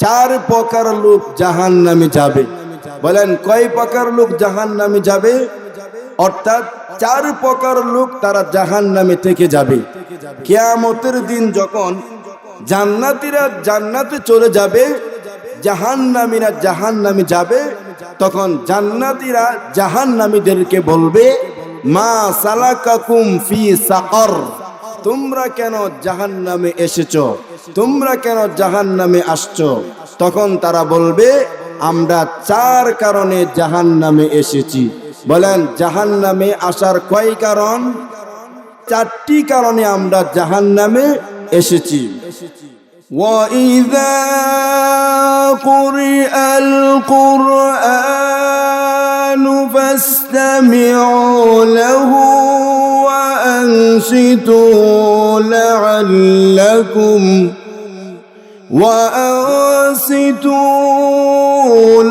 চার প্রকার লোক জাহান্নামে যাবে। বলেন কয় প্রকার লোক জাহান্নামে যাবে? অর্থাৎ চার প্রকার লোক তারা জাহান্নামে থেকে যাবে। কিয়ামতের দিন যখন জান্নাতীরা জান্নাতে চলে যাবে, জাহান্নামীরা জাহান্নামে যাবে, তখন জান্নাতীরা জাহান্নামীদেরকে বলবে, মা সালাকাকুম ফি সাকর, তোমরা কেন জাহান্নামে এসেছো, তোমরা কেন জাহান্নামে আসছো? তখন তারা বলবে, আমরা চার কারণে জাহান্নামে এসেছি। বলেন জাহান্নামে আসার কয় কারণ? চারটি কারণে আমরা জাহান্নামে এসেছি। وَإِذَا قُرِئَ الْقُرْآنُ فَاسْتَمِعُوا لَهُ وَأَنصِتُوا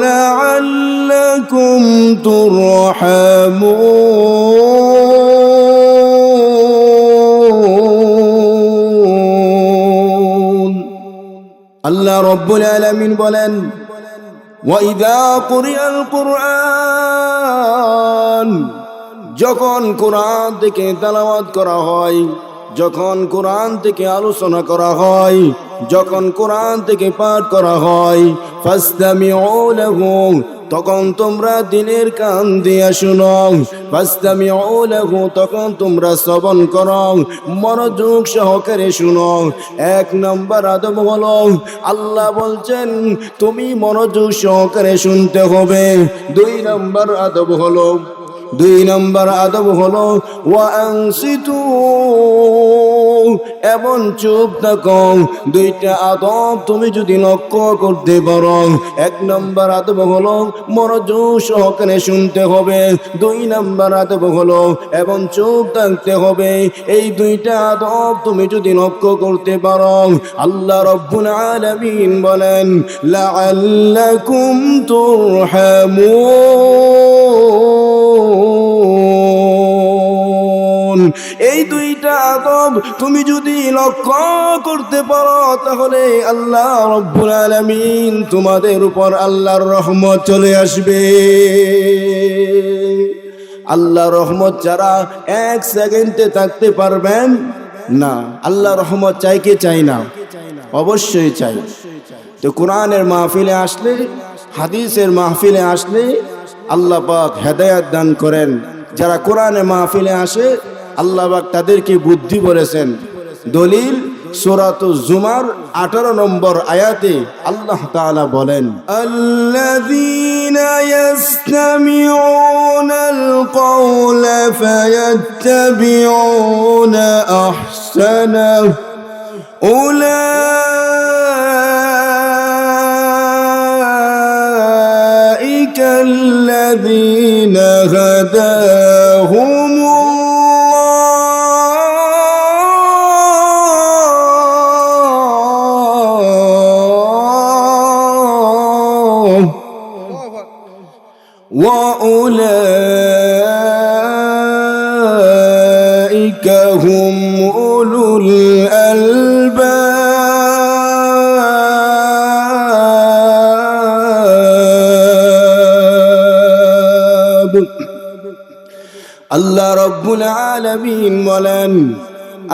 لَعَلَّكُمْ تُرْحَمُونَ। আল্লাহ রব্বুল আলামিন বলেন, ওয়াইদা কুরিয়াল কুরআন, যখন কোরআন থেকে তেলাওয়াত করা হয়, যখন কোরআন থেকে আলোচনা করা হয়, যখন কোরআন থেকে পাঠ করা হয়, ফাসতামিউ লাহু, তখন তোমরা দিনের কান দিয়া শুনো, ফাসতামিউ লাহু, তখন তোমরা শ্রবণ করো, মনোযোগ সহকারে শুনো। এক নম্বর আদব হলো, আল্লাহ বলছেন তুমি মনোযোগ সহকারে শুনতে হবে। দুই নম্বর আদব হলো ওয়ানসিতু, এবং চুপ থাকো। দুইটা আদব তুমি যদি লক্ষ্য করতে পারো, এক নম্বর আদব হলো মনোযোগ সহকারে শুনতে হবে, দুই নম্বর আদব হলো এবং চুপ থাকতে হবে। এই দুইটা আদব তুমি যদি লক্ষ্য করতে পারো, আল্লাহ রব্বুল আলামিন বলেন, লাআল্লাকুম তুরহামুন। এই দুইটা আদব তুমি যদি লক্ষ্য করতে পারো, তাহলে আল্লাহ রব্বুল আলামিন তোমাদের উপর আল্লাহর রহমত চলে আসবে। আল্লাহর রহমত ছাড়া এক সেকেন্ডে থাকতে পারবেন না। আল্লাহর রহমত চাই কে চাই না? অবশ্যই চাই। তো কোরআনের মাহফিলে আসলে, হাদিসের মাহফিলে আসলে আল্লাহ পাক হেদায়েত দান করেন। যারা কোরআনের মাহফিলে আসে, আল্লাহ পাক তাদেরকে বুদ্ধি বলেছেন। দলিল সূরাতুজ জুমার 18 নম্বর আয়াতে আল্লাহ তাআলা বলেন, আল্লাযীনা ইয়াসতামিউনাল কওলা ফায়াত্তাবিউনা আহসানাহু উলাইকা আল্লাযীনা হাদাহুমুল্লাহ وأولئك هم أولو الألباب। আল্লাহ রব্বুল আলামিন বলেন,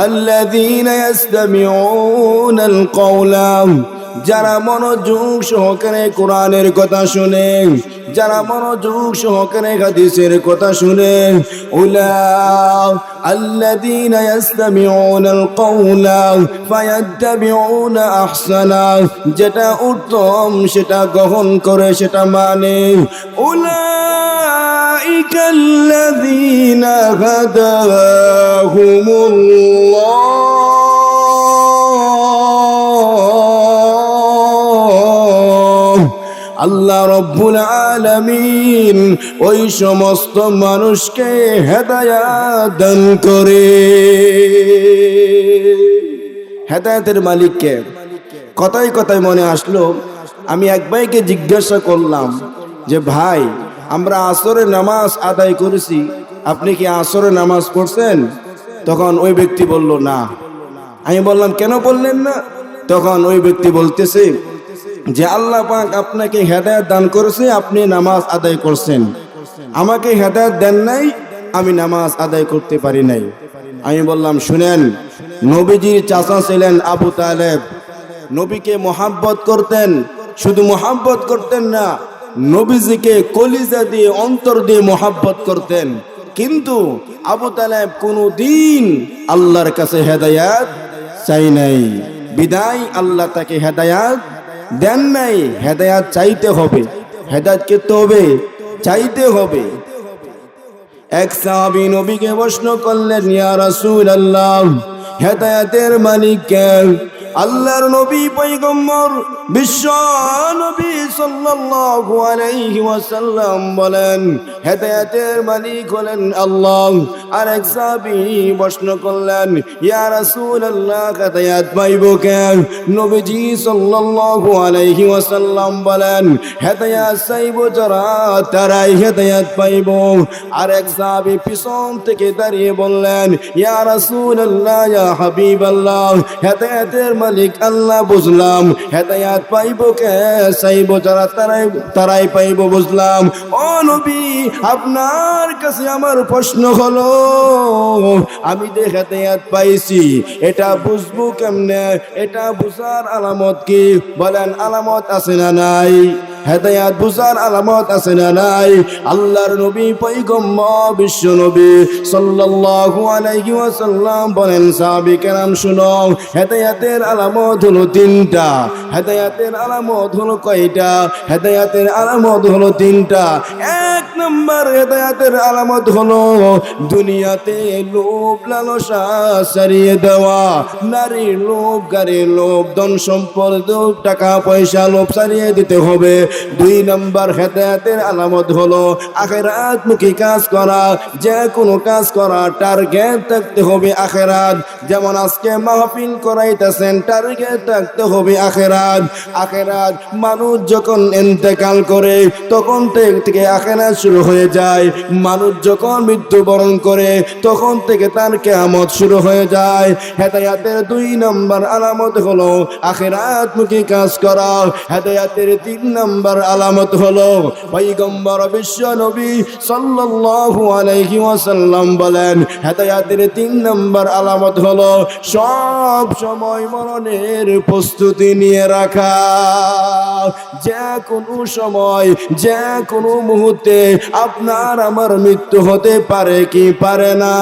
আল্লাযীনা ইয়াসতামিউনাল কওলা, যারা মনোযোগ সহকারে কোরআনের কথা শুনে, যারা মনোযোগ সহকারে হাদিসের কথা শুনে, আল্লাযীনা ইয়াসতামিউনাল কওলা ফায়াত্তাবিউনা আহসানা, যেটা উত্তম সেটা গ্রহণ করে, সেটা মানে, উলাইকা আল্লাযীনা হাদাহুমুল্লাহ। আল্লাহ রব্বুল আলামিন ওই সমস্ত মানুষকে হেদায়েত দান করে। হেদায়েতের মালিককে কথায় কথায় মনে আসলো, আমি এক ভাইকে জিজ্ঞাসা করলাম যে, ভাই আমরা আসরের নামাজ আদায় করেছি, আপনি কি আসরের নামাজ পড়ছেন? তখন ওই ব্যক্তি বলল না। আমি বললাম, কেন বললেন না? তখন ওই ব্যক্তি বলতেছে, যে আল্লাহ পাক আপনাকে হেদায়েত দান করেছে, আপনি নামাজ আদায় করছেন, আমাকে হেদায়েত দেন নাই, আমি নামাজ আদায় করতে পারি নাই। আমি বললাম শুনেন, নবীজির চাচা ছিলেন আবু তালেব, নবীকে মোহাব্বত করতেন, শুধু মোহাব্বত করতেন না, নবীজিকে কলিজা দিয়ে অন্তর দিয়ে মোহাব্বত করতেন। কিন্তু আবু তালেব কোনদিন আল্লাহর কাছে হেদায়াত চাই নাই, বিদায় আল্লাহ তাকে হেদায়াত দেন নাই। হেদায়াত চাইতে হবে, হেদায়াত করতে হবে, চাইতে হবে। এক সাহাবী নবীকে প্রশ্ন করলেন, ইয়া রাসূলুল্লাহ, হেদায়াতের মালিক কে? আল্লাহর নবী পয়গম্বর বিশ্ব নবী সাল্লাল্লাহু আলাইহি ওয়াসাল্লাম বলেন, হেদায়েতের মালিক হলেন আল্লাহ। আর এক সাহাবী প্রশ্ন করলেন, ইয়া রাসূলুল্লাহ, হেদায়েত পাইব কে? নবীজি সাল্লাল্লাহু আলাইহি ওয়াসাল্লাম বলেন, হেদায়েত চাইব যারা তারাই হেদায়েত পাইব। আর এক সাহাবী পিছন থেকে দাঁড়িয়ে বললেন, ইয়া রাসূলুল্লাহ, ইয়া হাবিবাল্লাহ, হেদায়েতের মালিক আল্লাহ বুঝলাম, হেদায়াত পাইব কে? চাইব যারা তারাই পাইব বুঝলাম। ও নবী, আপনার কাছে আমার প্রশ্ন হলো, আমি যে হেদায়াত পাইছি এটা বুঝবো কেমনে? এটা বুঝার আলামত কি? বলেন, আলামত আছে না নাই? হেদায়াত বুঝার আলামত আছে না নাই? আল্লাহর নবী পয়গম্বর বিশ্ব নবী সাল্লাল্লাহু আলাইহি ওয়াসাল্লাম বলেন, সাহাবী কেরাম শুনো, হেদায়াতের আলামত হলো তিনটা। হেদায়াতের আলামত হলো কয়টা? হেদায়াতের আলামত হলো তিনটা। এক নম্বর হেদায়াতের আলামত হলো দুনিয়াতে লোভ লালসা ছাড়িয়ে দেওয়া, নারীর লোভ, গাড়ির লোভ, ধন সম্পদ লোভ, টাকা পয়সা লোভ ছাড়িয়ে দিতে হবে। দুই নম্বর হেদায়াতের আলামত হলো আখিরাতমুখী কাজ করা, যে কোনো কাজ করা টার্গেট থাকতে হবে আখিরাত। যেমন আজকে মাহফিল করাইতেছেন, টার্গেট থাকতে হবে আখিরাত। আখিরাত মানুষ যখন ইন্তেকাল করে তখন থেকে আখিরাত শুরু হয়ে যায়। মানুষ যখন মৃত্যুবরণ করে তখন থেকে তার কিয়ামত শুরু হয়ে যায়। হেদায়াতের দুই নম্বর আলামত হলো আখিরাতমুখী কাজ করা। হেদায়াতের তিন নম্বর আলামত হলো পয়গম্বর বিশ্ব নবী সাল্লাল্লাহু আলাইহি ওয়াসাল্লাম বলেন, হেদায়াতের তিন নম্বর আলামত হলো সব সময় মরণের প্রস্তুতি নিয়ে রাখা। যে কোনো সময়, যে কোনো মুহূর্তে আপনার আমার মৃত্যু হতে পারে কি পারে না?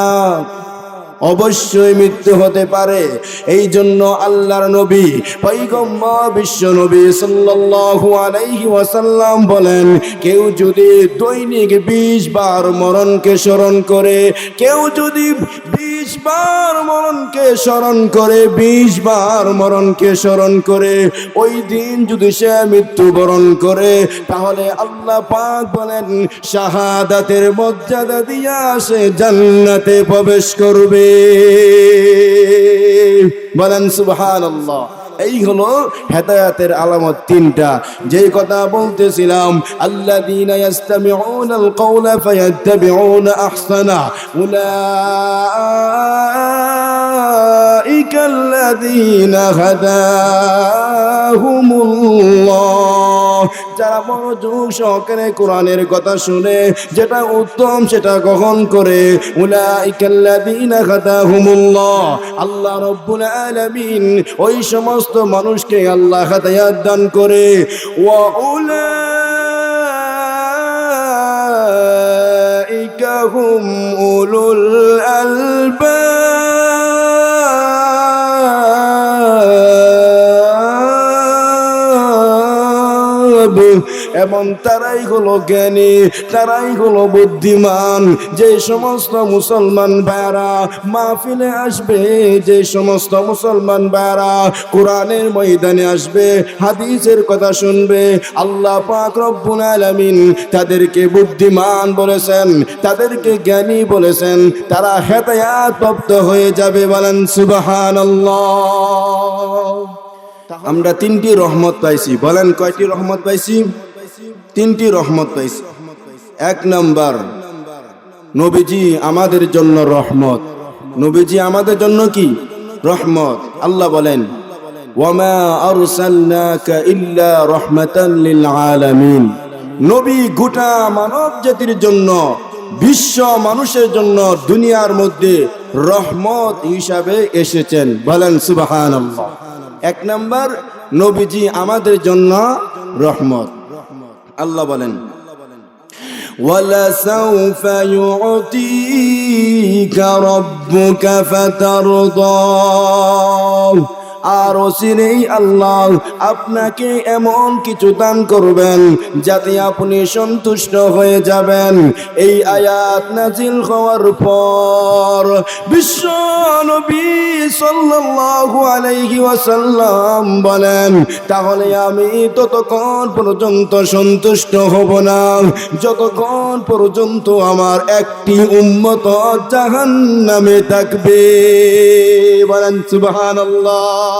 অবশ্যই মৃত্যু হতে পারে। এই জন্য আল্লাহর নবী পয়গম্বর বিশ্ব নবী সাল্লাল্লাহু আলাইহি ওয়াসাল্লাম বলেন, কেউ যদি দৈনিক 20 বার মরণকে স্মরণ করে, কেউ যদি 20 বার মরণকে স্মরণ করে, 20 বার মরণকে স্মরণ করে, ওই দিন যদি সে মৃত্যুবরণ করে, তাহলে আল্লাহ পাক বলেন শাহাদাতের মর্যাদা দিয়া সে জান্নাতে প্রবেশ করবে। বলেন সুবহানাল্লাহ। এই হলো হেদায়াতের আলামত তিনটা। যেই কথা বলতেছিলাম, আল্লাযীনা ইয়াস্তামিউনাল কওলা ফায়াত্তাবিউনা আহসানা, উলাইকাল্লাযীনা হাদাহুমুল্লাহ। যারা মনোযোগ সহকারে কোরআনের কথা শুনে যেটা উত্তম সেটা গ্রহণ করে, উলাইকাল্লাযীনা হাদাহুমুল্লাহ, আল্লাহ রাব্বুল আলামিন ওই সমস্ত মানুষকে আল্লাহ হেদায়াত দান করে। ওয়া উলাইকা হুম উলুল আলবাব, এবং তারাই হলো জ্ঞানী, তারাই হলো বুদ্ধিমান। যে সমস্ত মুসলমান ভাইরা মাহফিলে আসবে, যে সমস্ত মুসলমান ভাইরা কোরআনের ময়দানে আসবে, হাদিসের কথা শুনবে, আল্লাহ পাক রব্বুল আলামিন তাদেরকে বুদ্ধিমান বলেছেন, তাদেরকে জ্ঞানী বলেছেন, তারা হেদায়াত প্রাপ্ত হয়ে যাবে। বলেন সুবহানাল্লাহ। আমরা তিনটি রহমত পাইছি। বলেন কয়টি রহমত পাইছি? তিনটি রহমত পাইছি। এক নাম্বার, নবীজি আমাদের জন্য রহমত। নবীজি আমাদের জন্য কি? রহমত। আল্লাহ বলেন, ওয়ামা আরসালনাকা ইল্লা রাহমাতাল লিল আলামিন। নবী গোটা মানব জাতির জন্য, বিশ্ব মানুষের জন্য দুনিয়ার মধ্যে রহমত হিসাবে এসেছেন। বলেন সুবহানাল্লাহ। এক নাম্বার, নবীজি আমাদের জন্য রহমত। আল্লাহ বলেন ওয়ালাসাউফা ইউতিকা রাব্বুকা ফাতারদা। আর অচিরেই আল্লাহ আপনাকে এমন কিছু দান করবেন যাতে আপনি সন্তুষ্ট হয়ে যাবেন। এই আয়াত নাজিল হওয়ার পর বিশ্ব নবী সাল্লাল্লাহু আলাইহি ওয়াসাল্লাম বলেন, তাহলে আমি ততক্ষণ পর্যন্ত সন্তুষ্ট হব না যতক্ষণ পর্যন্ত আমার একটি উম্মত জাহান্নামে থাকবে। বলেন সুবহানাল্লাহ।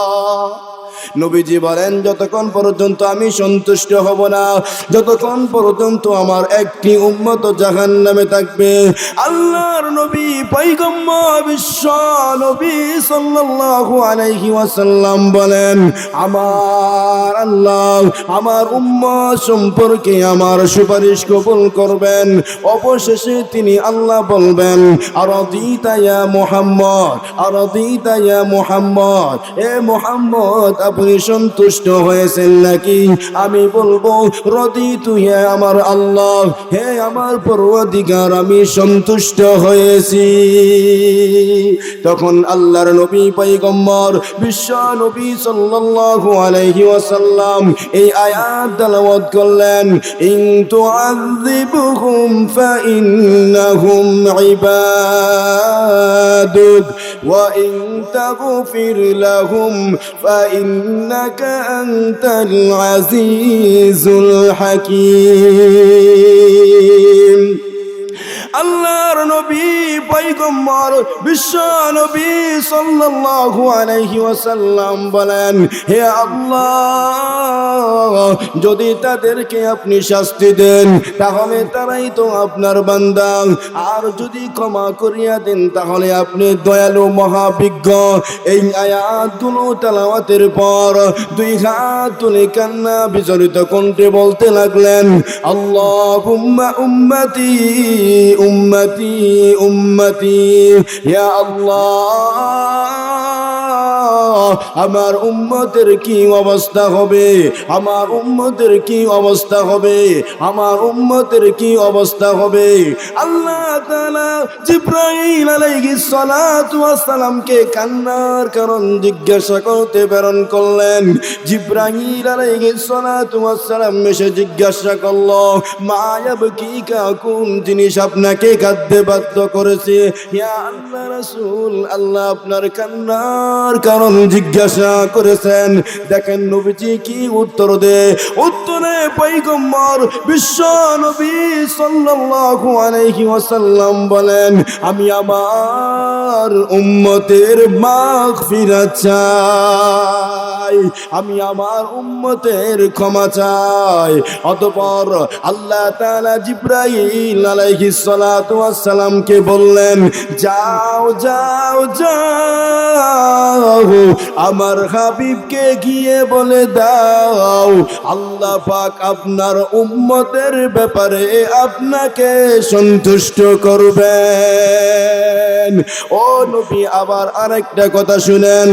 নবীজি বলেন, যতক্ষণ পর্যন্ত আমি সন্তুষ্ট হব না যতক্ষণ পর্যন্ত আমার একটি উম্মত জাহান্নামে থাকবে। আল্লাহর নবী পয়গম্বর বিশ্ব নবী সাল্লাল্লাহু আলাইহি ওয়াসাল্লাম বলেন, আমার আল্লাহ আমার উম্মত সম্পর্কে আমার সুপারিশ কবুল করবেন। অবশেষে তিনি আল্লাহ বলবেন, আরাদিতা ইয়া মুহাম্মদ, আরাদিতা ইয়া মুহাম্মদ, এ মুহাম্মদ আপনি সন্তুষ্ট হয়েছেন নাকি? আমি বলবো, রাদিতু হে আমার আল্লাহ, হে আমার পরওয়ারদিগার, আমি সন্তুষ্ট হয়েছি। তখন আল্লাহর নবী পয়গম্বর বিশ্ব নবী সাল্লাল্লাহু আলাইহি ওয়াসাল্লাম এই আয়াত তেলাওয়াত করলেন, ইন তুআযিবহুম ফাইন্নাহুম ইবাদুক ওয়া ইন তাগফির লাহুম ফাইন্নাকা আনতাল আজিজুল হাকীম। আল্লাহর নবী পয়গম্বর বিশ্ব নবী সাল্লাল্লাহু আলাইহি ওয়াসাল্লাম বলেন, হে আল্লাহ, যদি তাদেরকে আপনি শাস্তি দেন তাহলে তারাই তো আপনার বান্দা, আর যদি ক্ষমা করিয়া দেন তাহলে আপনি দয়ালু মহাবিজ্ঞ। এই আয়াতগুলো তেলাওয়াতের পর দুই হাত তুলে কান্না বিজড়িত কণ্ঠে বলতে লাগলেন, আল্লাহুম্মা উম্মতি উম্মতি উম্মতি, ইয়া আল্লাহ, আমার উম্মতের কি অবস্থা হবে, আমার উম্মতের কি অবস্থা হবে, আমার উম্মতের কি অবস্থা হবে। আল্লাহ তাআলা জিবরাইল আলাইহিস সালাতু ওয়াস সালামকে কান্নার কারণ জিজ্ঞাসা করতে প্রেরণ করলেন। জিবরাইল আলাইহিস সালাতু ওয়াস সালাম এসে জিজ্ঞাসা করলো, মা ইয়াবকিকা, কোন জিনিস আপনাকে কাঁদতে বাধ্য করেছে? ইয়া আল্লাহ রাসূল, আল্লাহ আপনার কান্নার কারণ জিজ্ঞাসা করেছেন। দেখেন নবীজি কি উত্তর দেয়। উত্তরে পয়গম্বর বিশ্ব নবী সাল্লাল্লাহু আলাইহি ওয়াসাল্লাম বলেন, আমি আমার উম্মতের মাগফিরাত চাই, আমি আমার উম্মতের ক্ষমা চাই। অতঃপর আল্লাহ তাআলা জিবরাইল আলাইহিস সালাতু ওয়াস সালামকে বললেন, যাও যাও যাও, আমার হাবিবকে গিয়ে বলে দাও আল্লাহ পাক আপনার উম্মতের ব্যাপারে আপনাকে সন্তুষ্ট করবেন। ও নবী, আবার আরেকটা কথা শুনেন,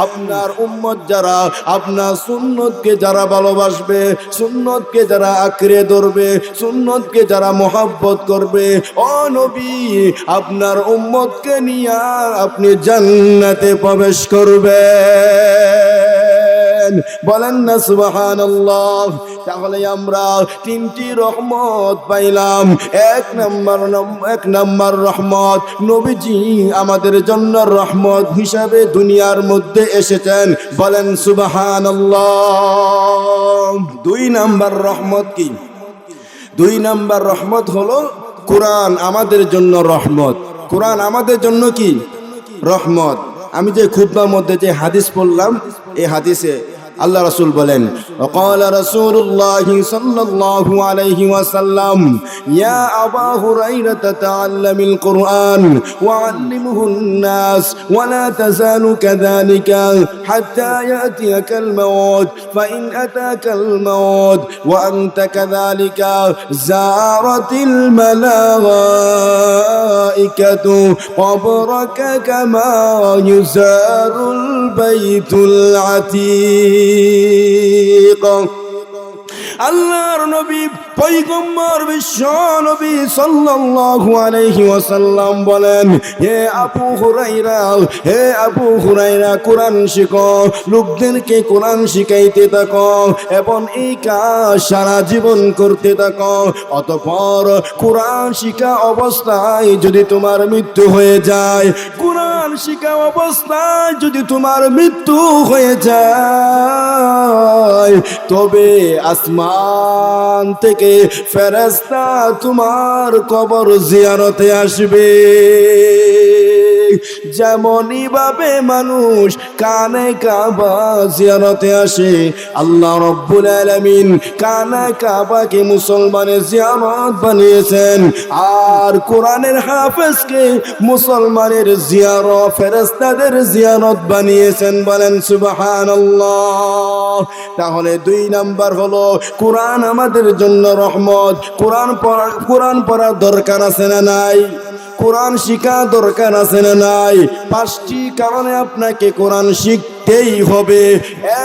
আপনার উম্মত যারা আপনার সুন্নতকে যারা ভালোবাসবে, সুন্নতকে যারা আঁকড়ে ধরবে, সুন্নতকে যারা মহব্বত করবে, ও নবী আপনার উম্মতকে নিয়ে আপনি জান্নাতে প্রবেশ করবেন। বলেন না সুবহানাল্লাহ। তাহলে আমরা তিনটি রহমত পাইলাম। এক নাম্বার রহমত, নবীজি আমাদের জন্য রহমত হিসাবে দুনিয়ার মধ্যে এসেছেন। বলেন সুবহানাল্লাহ। দুই নাম্বার রহমত কি? দুই নাম্বার রহমত হলো কোরআন আমাদের জন্য রহমত। কোরআন আমাদের জন্য কি? রহমত। আমি যে খুতবার মধ্যে যে হাদিস পড়লাম, এই হাদিসে আল্লাহ রাসূল বলেন وقال رسول الله صلى الله عليه وسلم يا أبا هريرة تعلم القرآن وعلمه الناس ولا تزال كذلك حتى يأتيك الموت فإن أتاك الموت وأنت كذلك زارت الملائكة قبرك كما يزار البيت العتيق আল্লাহর নবী পয়গম্বর বিশ্ব নবী সাল্লাল্লাহু আলাইহি ওয়াসাল্লাম বলেন হে আবু হুরায়রা কোরআন শিখো লোকদেরকে কোরআন শিখাইতে থাকো এবং এই কাজ সারা জীবন করতে থাকো অতঃপর কোরআন শিখা অবস্থায় যদি তোমার মৃত্যু হয়ে যায় কোরআন শিখা অবস্থায় যদি তোমার মৃত্যু হয়ে যায় তবে আসমান থেকে ফেরেশতা তোমার কবর জিয়ারতে আসবে যেমনই ভাবে মানুষ কানে কাবা জিয়ারতে আসে আল্লাহ রাব্বুল আলামিন কানে কাবাকে মুসলমানের জিয়ারত বানিয়েছেন আর কোরআনের হাফেজকে মুসলমানের জিয়ারত ফেরেশতাদের জিয়ারত বানিয়েছেন বলেন সুবহানাল্লাহ তাহলে 2 নাম্বার হলো কোরআন আমাদের জন্য রহমত কোরআন পড়ার দরকার আছে না নাই কোরআন শিখা দরকার আছে না নাই 5টি কারণে আপনাকে কোরআন শিখতেই হবে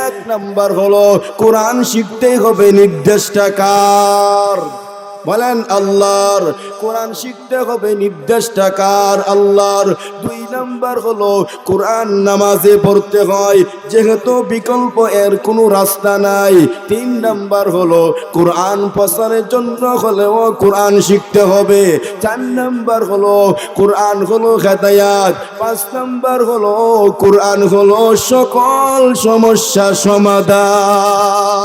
1 নাম্বার হলো কোরআন শিখতেই হবে নির্দেশটা কার বলেন আল্লাহর কোরআন শিখতে হবে নির্দেশটা কার আল্লাহর 2 নাম্বার হলো কোরআন নামাজে পড়তে হয় যেহেতু বিকল্প এর কোনো রাস্তা নাই 3 নাম্বার হলো কোরআন প্রচারের জন্য হলেও কোরআন শিখতে হবে 4 নাম্বার হলো কোরআন হলো হেদায়েত 5 নাম্বার হলো কোরআন হলো সকল সমস্যা সমাধান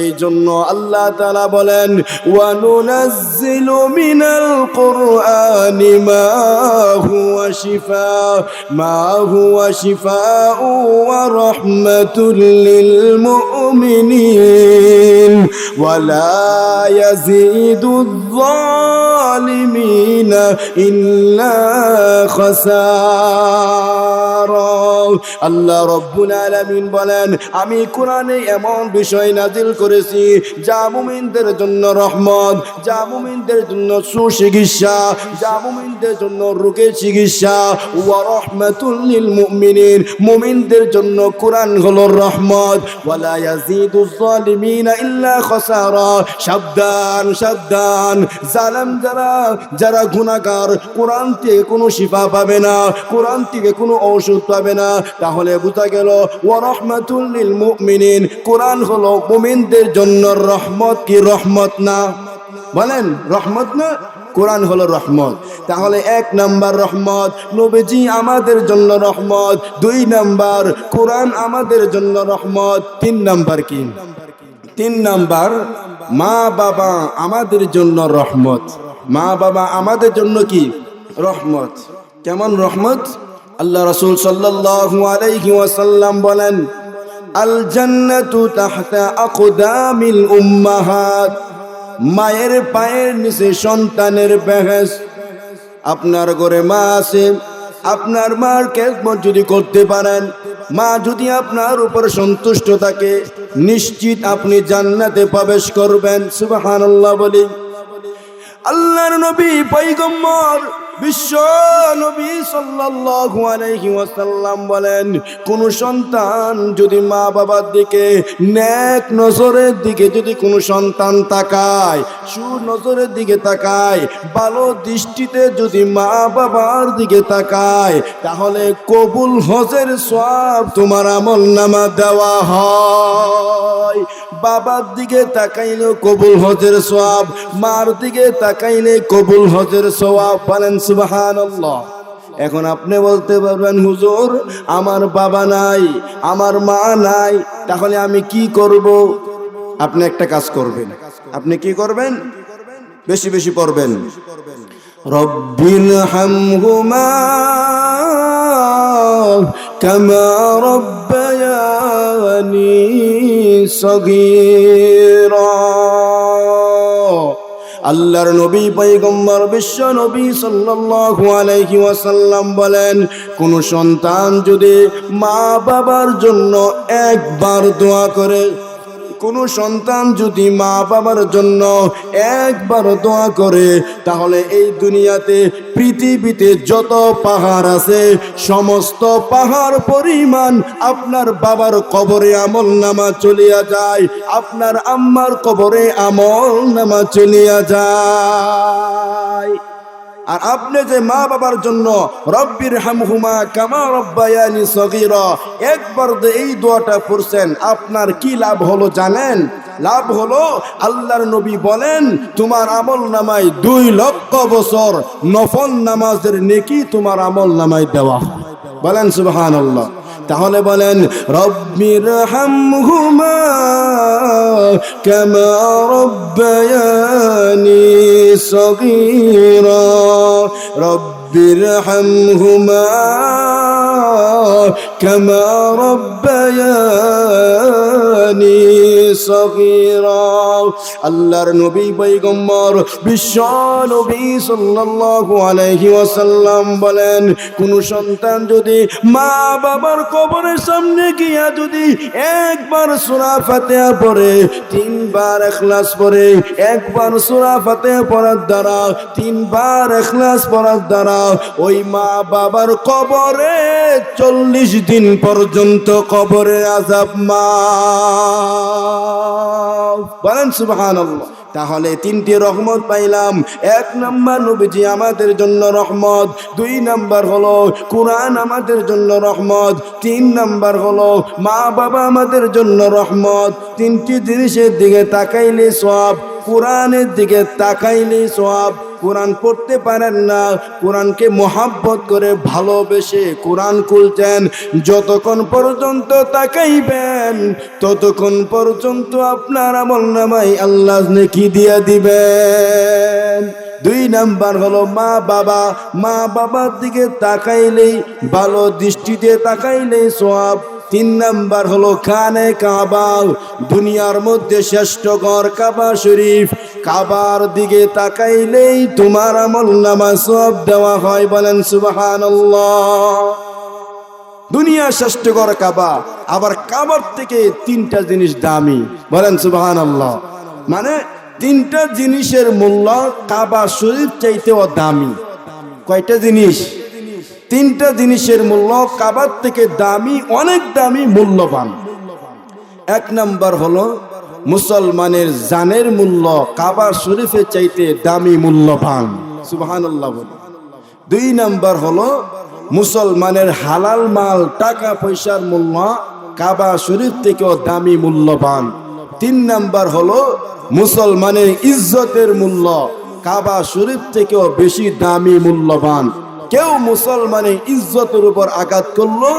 এই জন্য আল্লাহ তাআলা বলেন ওয়া নুনাজ্জিলু মিনাল কুরআনি মা হুয়া শিফাউ ওয়া রাহমাতুল লিল মুমিনিন ওয়া লা ইয়াজিদুয যালিমিনা ইল্লা খাসারা আল্লাহ রাব্বুল আলামিন বলেন আমি কোরআনে এমন বিষয় নাজিল করেছি যা মুমিনদের জন্য রহমত যা মুমিনদের জন্য সুচিকিৎসা যা মুমিনদের জন্য রোগের চিকিৎসা ওয়া রাহমাতুল লিল মুমিনিন মুমিনদের জন্য কোরআন হলো রহমত ওয়ালা ইয়াজিদুয যালিমিনা ইল্লা খাসারা সাবধান জালেম যারা গুনাহগার কোরআন থেকে কোনো শিফা পাবে না কোরআন থেকে কোনো ঔষধ পাবে না তাহলে বোঝা গেল ওয়া রাহমাতুল লিল মুমিনিন কোরআন হলো মুমিনদের জন্য রহমত কি রহমত না বলেন রহমত না কোরআন হলো রহমত তাহলে 1 নাম্বার রহমত নবীজি আমাদের জন্য রহমত 2 নাম্বার কোরআন আমাদের জন্য রহমত 3 নাম্বার কি 3 নাম্বার মা বাবা আমাদের জন্য রহমত মা বাবা আমাদের জন্য কি রহমত কেমন রহমত আল্লাহ রাসূল সাল্লাল্লাহু আলাইহি ওয়াসাল্লাম বলেন আল জান্নাতু তাহতা আকদামিল উম্মাহাত মায়ের পায়ের নিচে সন্তানের বেহেশত আপনার ঘরে মা আছে আপনার মার খেদমত যদি করতে পারেন মা যদি আপনার উপর সন্তুষ্ট থাকে নিশ্চিত আপনি জান্নাতে প্রবেশ করবেন সুবহানাল্লাহ বলি আল্লাহর নবী পয়গম্বর বিশ্ব নবী সাল্লাল্লাহু আলাইহি ওয়াসাল্লাম বলেন কোন সন্তান যদি মা বাবার দিকে নেক নজরের দিকে যদি কোন সন্তান তাকায় সুনজরের দিকে তাকায় ভালো দৃষ্টিতে যদি মা বাবার দিকে তাকায় তাহলে কবুল হজের সওয়াব তোমার আমলনামা দেওয়া হয় বাবার দিকে তাকাইলে কবুল হজের সওয়াব মার দিকে তাকাইলে কবুল হজের সওয়াব বলেন সুবহানাল্লাহ এখন আপনি বলতে পারবেন হুজুর আমার বাবা নাই আমার মা নাই তাহলে আমি কি করব আপনি একটা কাজ করবেন আপনি কি করবেন বেশি বেশি পড়বেন রব্বিল হামহুমা কামা রাব্বায়ানি সগীরা। আল্লাহর নবী পয়গম্বর বিশ্ব নবী সাল্লাল্লাহু আলাইহি ওয়াসাল্লাম বলেন, কোন সন্তান যদি মা বাবার জন্য একবার দোয়া করে, কোন সন্তান যদি মা বাবার জন্য একবার দোয়া করে, তাহলে এই দুনিয়াতে পৃথিবীতে যত পাহাড় আছে সমস্ত পাহাড় পরিমাণ আপনার বাবার কবরে আমল নামা চলিয়া যায়, আপনার আম্মার কবরে আমল নামা চলিয়া যায়। আর আপনি যে মা বাবার জন্য রব্বির হামহুমা কামা রব্বায়ানি সগীরা একবার যে এই দোয়াটা পড়ছেন, আপনার কি লাভ হলো জানেন? লাভ হলো, আল্লাহর নবী বলেন, তোমার আমল নামায় 2 লক্ষ বছর নফল নামাজের নেকি তোমার আমল নামায় দেওয়া। বলেন সুবহানাল্লাহ। তাহলে বলেন, রব্বির হামহুমা কামা রব্বায়ানি সগীরা, রব্বির হামহুমা কামা রব্বায়ানি সগীরা। আল্লাহর নবী পয়গম্বর বিশ্ব নবী সাল্লাল্লাহু আলাইহি ওয়াসাল্লাম বলেন, কোন সন্তান যদি মা বাবার কবরের সামনে গিয়া যদি একবার সূরা ফাতিহা পড়ে, 3 বার ইখলাস পড়ে, একবার সূরা ফাতিহা পড়ার দ্বারা, 3 বার ইখলাস পড়ার দ্বারা ওই মা বাবার কবরে 40 দিন পর্যন্ত কবরের আযাব মাফ। বলেন সুবহানাল্লাহ। তাহলে 3টি রহমত পাইলাম। 1 নাম্বার নবীজি আমাদের জন্য রহমত, 2 নাম্বার হলো কোরআন আমাদের জন্য রহমত, 3 নাম্বার হলো মা বাবা আমাদের জন্য রহমত। 3টি জিনিসের দিকে তাকাইলে সওয়াব, কোরআনের দিকে তাকাইলে সওয়াব। কোরআন পড়তে পারেন না, কোরআনকে মোহাব্বত করে ভালোবেসে কোরআন খুলছেন, যতক্ষণ পর্যন্ত তাকাইবেন ততক্ষণ পর্যন্ত আপনার আমলনামায় আল্লাহ নেকি দিয়া দিবেন। 2 নাম্বার হলো মা বাবা, মা বাবার দিকে তাকাইলেই ভালো দৃষ্টিতে তাকাইলেই সওয়াব। 3 নাম্বার হলো খানে কাবা, দুনিয়ার মধ্যে শ্রেষ্ঠ ঘর কাবা শরীফ, কাবার দিকে তাকাইলেই তোমার আমলনামা সওয়াব দেওয়া হয়। বলেন সুবহানাল্লাহ। দুনিয়া শ্রেষ্ঠ ঘর কাবা, আবার কাবার থেকে 3টা জিনিস দামি। বলেন সুবহানাল্লাহ। মানে 3টা জিনিসের মূল্য কাবা শরীফ চাইতেও দামি। কয়টা জিনিস? 3টা জিনিসের মূল্য কাবার থেকে দামি, অনেক দামি, মূল্যবান। 1 নাম্বার হলো মুসলমানের জানের মূল্য কাবা শরীফের চাইতে দামি, মূল্যবান। সুবহানাল্লাহ। 2 নাম্বার হলো মুসলমানের হালাল মাল টাকা পয়সার মূল্য কাবা শরীফ থেকেও দামি, মূল্যবান। 3 নাম্বার হলো মুসলমানের ইজ্জতের মূল্য কাবা শরীফ থেকেও বেশি দামি, মূল্যবান। কেউ মুসলমানের ইজ্জতের উপর আঘাত করলো,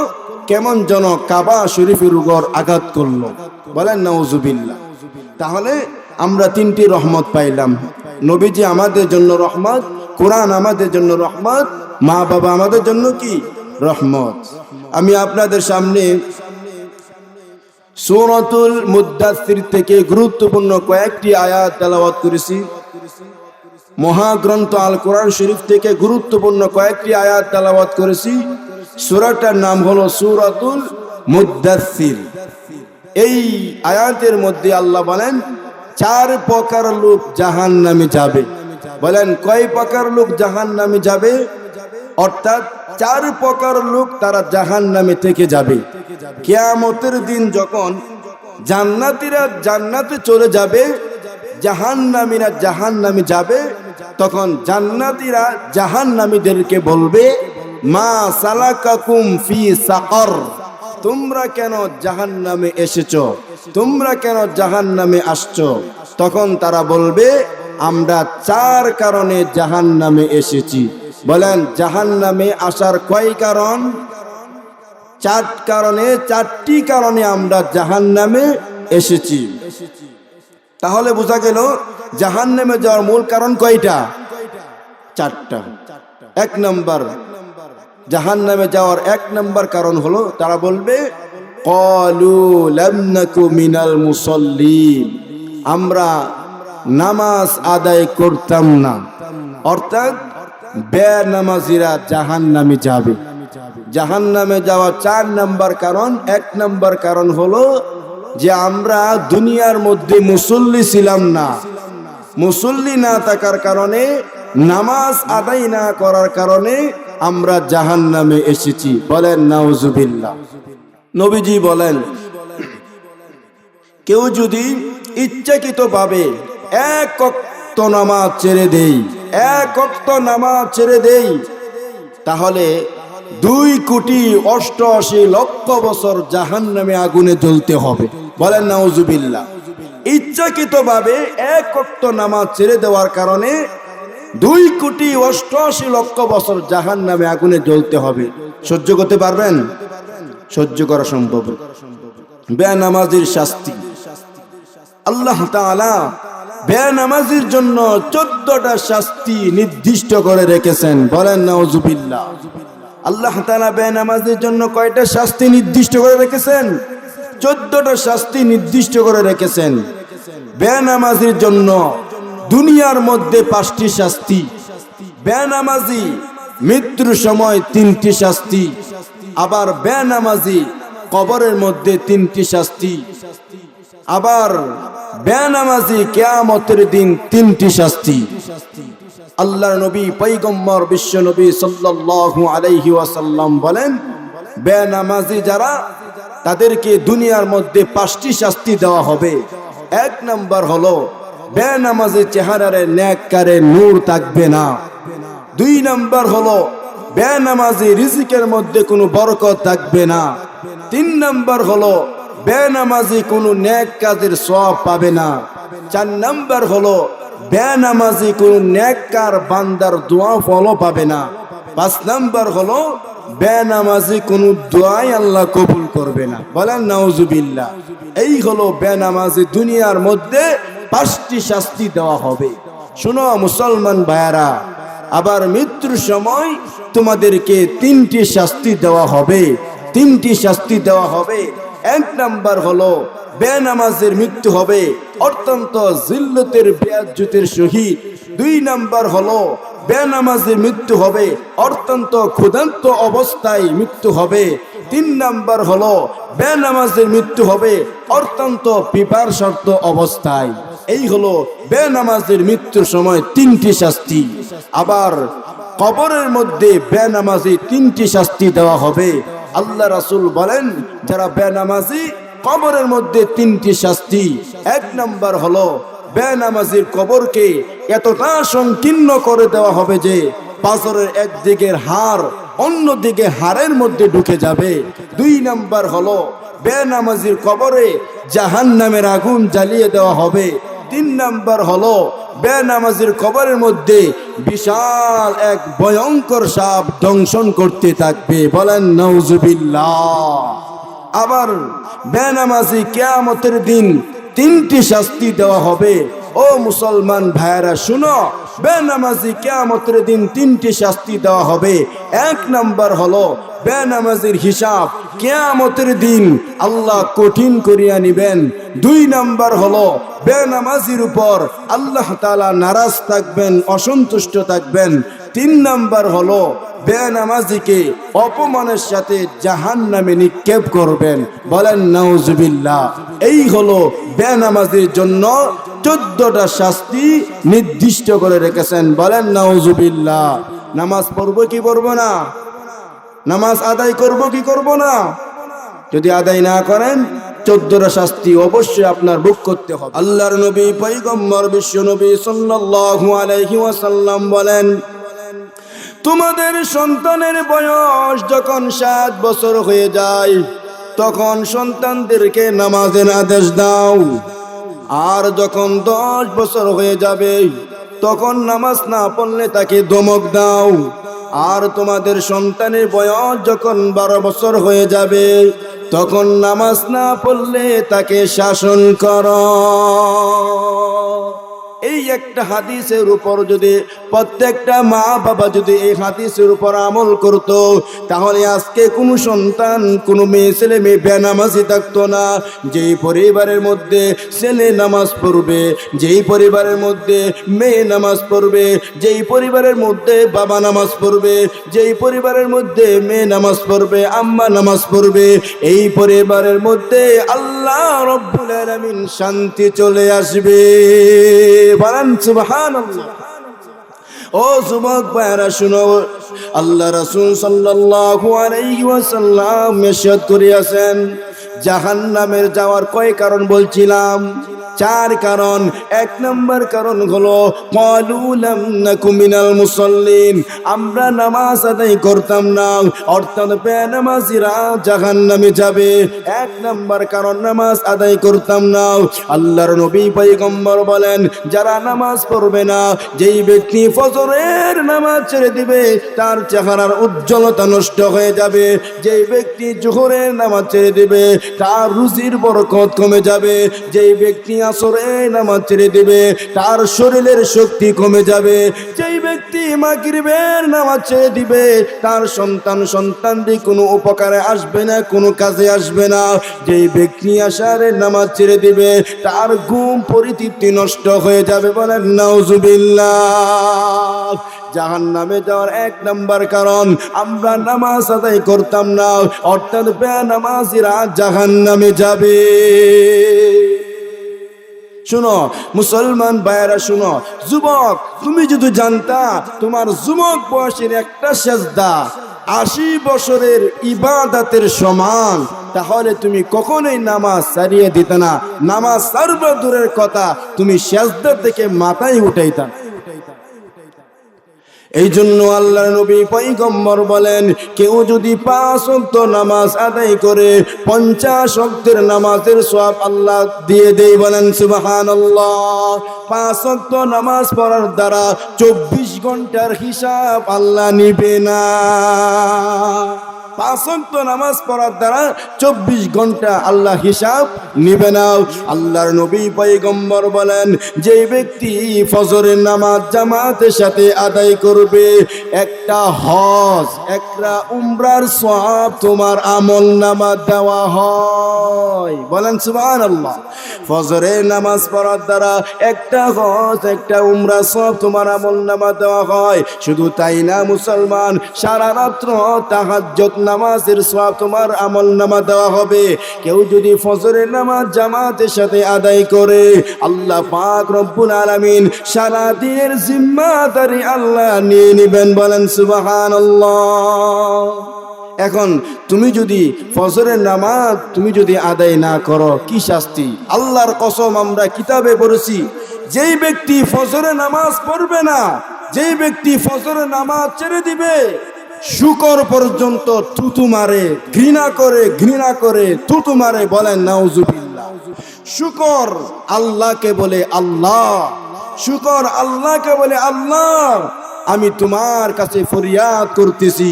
কেমন যেন কাবা শরীফের উপর আঘাত করলো। বলেন নাউজুবিল্লাহ। তাহলে আমরা 3টি রহমত পাইলাম। নবীজি আমাদের জন্য রহমত, কোরআন আমাদের জন্য রহমত, মা বাবা আমাদের জন্য কি রহমত। আমি আপনাদের সামনে সূরাতুল মুদ্দাসসির থেকে গুরুত্বপূর্ণ কয়েকটি আয়াত তেলাওয়াত করেছি। মহাগ্রন্থ আল কোরআন শরীফ থেকে গুরুত্বপূর্ণ কয়েকটি আয়াত তেলাওয়াত করেছি। সূরাটার নাম হলো সূরাতুল মুদ্দাসসির। এই আয়াতের মধ্যে আল্লাহ বলেন 4 প্রকার লোক জাহান্নামে যাবে। বলেন কয় প্রকার লোক জাহান্নামে যাবে? অর্থাৎ 4 প্রকার লোক তারা জাহান্নামে থেকে যাবে। কিয়ামতের দিন যখন জান্নাতীরা জান্নাতে চলে যাবে, জাহান্নামীরা জাহান্নামে যাবে, তখন জান্নাতীরা জাহান্নামীদেরকে বলবে, মা সালাকাকুম ফি সাকর, তোমরা কেন জাহান্নামে এসেছো, তোমরা কেন জাহান্নামে আসছো? তখন তারা বলবে, আমরা 4 কারণে জাহান্নামে এসেছি। বলেন জাহান্নামে আসার কয় কারণ? 4 কারণে, 4টি কারণে আমরা জাহান্নামে এসেছি। তাহলে বোঝা গেল জাহান্নামে যাওয়ার মূল কারণ কয়টা? 4টা। 1 নাম্বার জাহান্নামে যাওয়ার 1 নাম্বার কারণ হলো তারা বলবে, ক্বালু লাম নাকু মিনাল মুসাল্লিন, আমরা নামাজ আদায় করতাম না। অর্থাৎ বেনামাজিরা জাহান্নামে যাবে। জাহান্নামে যাওয়া 4 নাম্বার কারণ। 1 নাম্বার কারণ হলো যে আমরা দুনিয়ার মধ্যে মুসল্লি ছিলাম না। মুসল্লি না থাকার কারণে, নামাজ আদায় না করার কারণে আমরা জাহান্নামে এসেছি। বলেন নাউজুবিল্লাহ। নবীজি বলেন, কেউ যদি ইচ্ছাকৃতভাবে 1 ওয়াক্ত নামাজ ছেড়ে দেই, 1 ওয়াক্ত নামাজ ছেড়ে দেই, তাহলে 2,88,00,000 বছর জাহান্নামে আগুনে জ্বলতে হবে। বলেন নাউজুবিল্লাহ। ইচ্ছাকৃতভাবে 1 ওয়াক্ত নামাজ ছেড়ে দেওয়ার কারণে 2,88,00,000 বছর জাহান্নামে আগুনে জ্বলতে হবে। সহ্য করতে পারবেন? সহ্য করা সম্ভব। বেনামাজির শাস্তি। আল্লাহ তাআলা বেনামাজির জন্য 14টা শাস্তি নির্দিষ্ট করে রেখেছেন। বলেন নাউজুবিল্লাহ। আল্লাহ তাআলা বেনামাজির জন্য কয়টা শাস্তি নির্দিষ্ট করে রেখেছেন? 14টা শাস্তি নির্দিষ্ট করে রেখেছেন। বেনামাজির জন্য দুনিয়ার মধ্যে 5টি শাস্তি, বেনামাজি মৃত্যুর সময় 3টি শাস্তি, আবার বেনামাজি কবরের মধ্যে 3টি শাস্তি, আবার বেনামাজি কিয়ামতের দিন 3টি শাস্তি। আল্লাহর নবী পয়গম্বর বিশ্ব নবী সাল্লাল্লাহু আলাইহি ওয়াসাল্লাম বলেন, বেনামাজি যারা, তাদেরকে দুনিয়ার মধ্যে 5টি শাস্তি দেওয়া হবে। 1 নাম্বার হলো বেনামাজি চেহারারে নেককারে নূর থাকবে না। 2 নাম্বার হলো বেনামাজি রিজিকের মধ্যে কোনো বরকত থাকবে না। 3 নাম্বার হলো বেনামাজি কোনো নেক কাজের সওয়াব পাবে না। 4 নাম্বার হলো বেনামাজি কোনো নেককার বান্দার দোয়া ফলও পাবে না। 5 নাম্বার হলো বেনামাজি কোনো দোয়াই আল্লাহ কবুল করবে না। বলেন নাউজুবিল্লাহ। এই হলো বেনামাজি দুনিয়ার মধ্যে 5টি শাস্তি দেওয়া হবে। শোনো মুসলমান ভাইয়ারা, আবার মৃত্যুর সময় তোমাদেরকে 3টি শাস্তি দেওয়া হবে। 3টি শাস্তি দেওয়া হবে। 1 নাম্বার হলো বেনামাজের মৃত্যু হবে অত্যন্ত জিল্লতের বেয়াজ্জতের সহিত। 2 নাম্বার হলো বেনামাজের মৃত্যু হবে অত্যন্ত ক্ষুধান্ত অবস্থায় মৃত্যু হবে। 3 নাম্বার হলো বেনামাজের মৃত্যু হবে অত্যন্ত পিপাসার্ত অবস্থায়। এই হলো বেনামাজের মৃত্যুর সময় 3টি শাস্তি। আবার কবরের মধ্যে বেনামাজি 3টি শাস্তি দেওয়া হবে। আল্লাহ রাসূল বলেন, যারা বেনামাজি কবরের মধ্যে 3টি শাস্তি। 1 নাম্বার হলো বেনামাজির কবরকে এতটা সংকীর্ণ করে দেওয়া হবে যে পাথরের একদিকের হাড় অন্যদিকে হাড়ের মধ্যে ঢুকে যাবে। 2 নাম্বার হলো বেনামাজির কবরে জাহান্নামের আগুন জ্বালিয়ে দেওয়া হবে। 3 নাম্বার হলো বেনামাজির কবরের মধ্যে বিশাল এক ভয়ঙ্কর সাপ দংশন করতে থাকবে। বলেন নাউজুবিল্লাহ। আবার বেনামাজি কিয়ামতের দিন 3টি শাস্তি দেওয়া হবে। ও মুসলমান ভাইয়েরা শুনো, বেনামাজি কিয়ামতের দিন 3টি শাস্তি দেওয়া হবে। 1 নাম্বার হলো বেনামাজির হিসাব কিয়ামতের দিন আল্লাহ কঠিন করিয়া নিবেন। 2 নাম্বার হলো বেনামাজির উপর আল্লাহ তাআলা নারাজ থাকবেন, অসন্তুষ্ট থাকবেন। 3 নাম্বার হলো বেনামাজিকে অপমানের সাথে জাহান্নামে নিক্ষেপ করবেন। বলেন নাউজুবিল্লাহ। এই হলো বেনামাজির জন্য 14টা শাস্তি নির্দিষ্ট করে রেখেছেন। বলেন নাউজুবিল্লাহ। নামাজ পড়বো কি পড়বো না? নামাজ আদায় করব কি করব না? যদি আদায় না করেন 14টা শাস্তি অবশ্যই আপনার ভোগ করতে হবে। আল্লাহর নবী পয়গম্বর বিশ্ব নবী সাল্লাল্লাহু আলাইহি ওয়াসাল্লাম বলেন, তোমাদের সন্তানের বয়স যখন 7 বছর হয়ে যায় তখন সন্তানদেরকে নামাজের আদেশ দাও। আর যখন 10 বছর হয়ে যাবে তখন নামাজ না পড়লে তাকে ধমক দাও। আর তোমাদের সন্তানের বয়স যখন 12 বছর হয়ে যাবে তখন নামাজ না পড়লে তাকে শাসন করো। এই একটা হাদিসের উপর যদি প্রত্যেকটা মা বাবা যদি এই হাদিসের উপর আমল করত, তাহলে আজকে কোনো সন্তান, কোনো মেয়ে ছেলে মেয়ে বেনামাজি থাকতো না। যেই পরিবারের মধ্যে ছেলে নামাজ পড়বে, যেই পরিবারের মধ্যে মেয়ে নামাজ পড়বে, যেই পরিবারের মধ্যে বাবা নামাজ পড়বে, যেই পরিবারের মধ্যে মেয়ে নামাজ পড়বে, আম্মা নামাজ পড়বে, এই পরিবারের মধ্যে আল্লাহ রব্বুল আলামিন শান্তি চলে আসবে। বলেন সুবহানাল্লাহ। ও যুবক ভাইরা শুনো, আল্লাহ রাসূল সাল্লাল্লাহু আলাইহি ওয়াসাল্লাম ইরশাদ করিয়াছেন, জাহান্নামের যাওয়ার কয় কারণ বলছিলাম? 4 কারণ। 1 নম্বর কারণ হলো ক্বালু লাম নাকু মিনাল মুসাল্লিন, আমরা নামাজ আদায় করতাম না, অর্থাৎ বেনামাজিরা জাহান্নামে যাবে। 1 নম্বর কারণ নামাজ আদায় করতাম না। আল্লাহর নবী পয়গম্বর বলেন, যারা নামাজ পড়বে না, যেই ব্যক্তি ফজরের নামাজ ছেড়ে দিবে, তার চেহারার উজ্জ্বলতা নষ্ট হয়ে যাবে। যেই ব্যক্তি জোহরের নামাজ ছেড়ে দিবে, তার রুজির বরকত কমে যাবে। যেই ব্যক্তি আসরের নামাজ ছেড়ে দিবে, তার শরীরের শক্তি কমে যাবে। যেই ব্যক্তি মাগরিবের নামাজ ছেড়ে দিবে, তার সন্তানদি কোনো উপকারে আসবে না, কোনো কাজে আসবে না। যেই ব্যক্তি আশারের নামাজ ছেড়ে দিবে, তার ঘুম পরিতৃপ্তি নষ্ট হয়ে যাবে। বলেন নাউজুবিল্লাহ। জাহান্নামে যাওয়ার 1 নম্বর কারণ আমরা নামাজ আদায় করতাম না, অর্থাৎ বেনামাজিরা জাহান্নামে যাবে। শুনো মুসলমান ভাইয়েরা, শুনো যুবক, তুমি যদি জানতা তোমার যুবক বয়সের একটা সেজদা 80 বছরের ইবাদতের সমান, তাহলে তুমি কখনোই নামাজ ছাড়িয়ে দিতে না। নামাজ ছাড়বা দূরের কথা, তুমি সেজদা থেকে মাথায় উঠাইতা। এই জন্য আল্লাহর নবী পয়গম্বর বলেন, কেউ যদি 5 ওয়াক্ত নামাজ আদায় করে 50 ওয়াক্তের নামাজের সওয়াব আল্লাহ দিয়ে দেয়। বলেন সুবহানাল্লাহ। 5 ওয়াক্ত নামাজ পড়ার দ্বারা 24 ঘন্টার হিসাব আল্লাহ নিবে না। 5 ওয়াক্ত নামাজ পড়ার দ্বারা 24 ঘন্টা আল্লাহ হিসাব নিবে না। আল্লাহর নবী পয়গম্বর বলেন, যে ব্যক্তি ফজরের নামাজ জামাতের সাথে আদায় করবে, একটা হজ, একটা উমরার সওয়াব তোমার আমলনামা দেওয়া হয়। বলেন সুবহানাল্লাহ। ফজরের নামাজ পড়ার দ্বারা একটা হজ, একটা উমরা সওয়াব তোমার আমলনামা দেওয়া হয়। শুধু তাই না মুসলমান, সারা রাত্র তাহাজ্জুদ নামাজের সওয়াব তোমার আমলনামা দেওয়া হবে। কেউ যদি ফজরের নামাজ জামাতের সাথে আদায় করে, আল্লাহ পাক রব্বুল আলামিন সারা দিনের জিম্মাদারি আল্লাহ নিয়ে নেবেন। বলেন সুবহানাল্লাহ। এখন তুমি যদি ফজরের নামাজ তুমি যদি আদায় না করো, কি শাস্তি? আল্লাহর কসম, আমরা কিতাবে পড়েছি, যেই ব্যক্তি ফজরের নামাজ পড়বে না, যেই ব্যক্তি ফজরের নামাজ ছেড়ে দিবে, শুকর পর্যন্ত থুতু মারে, ঘৃণা করে থুতু মারে। বলেন নাউজুবিল্লাহ। শুকর আল্লাহকে বলে, আল্লাহ, শুকর আল্লাহকে বলে, আল্লাহ আমি তোমার কাছে ফরিয়াদ করতেছি,